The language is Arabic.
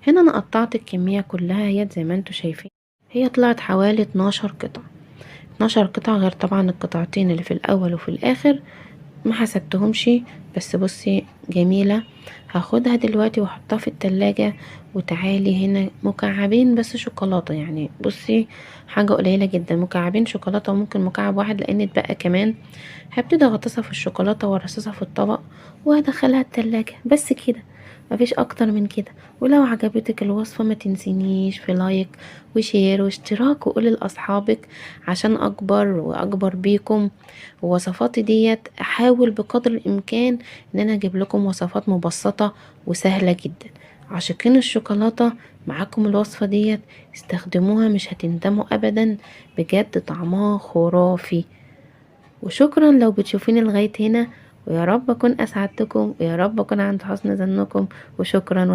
هنا انا قطعت الكمية كلها اهيت زي ما انتوا شايفين. هي طلعت حوالي 12 قطعة. 12 قطعة غير طبعا القطعتين اللي في الاول وفي الاخر، ما حسبتهمش. بس بصي جميلة. هاخدها دلوقتي واحطها في التلاجة. وتعالي هنا مكعبين بس شوكولاتة، يعني بصي حاجة قليلة جدا، مكعبين شوكولاتة وممكن مكعب واحد لان اتبقى كمان. هبتدي اغطسها في الشوكولاتة وارصصها في الطبق وهدخلها التلاجة بس كده. مفيش اكتر من كده. ولو عجبتك الوصفة ما تنسينيش في لايك وشير واشتراك وقولي لاصحابك عشان اكبر واكبر بيكم. ووصفاتي ديت احاول بقدر الامكان ان انا اجيب لكم وصفات مبسطة وسهلة جدا. عاشقين الشوكولاتة، معاكم الوصفة ديت، استخدموها مش هتندموا ابدا. بجد طعمها خرافي. وشكرا لو بتشوفيني لغاية هنا. ويا رب اكون اسعدتكم ويا رب اكون عند حسن ظنكم. وشكرا وشكرا.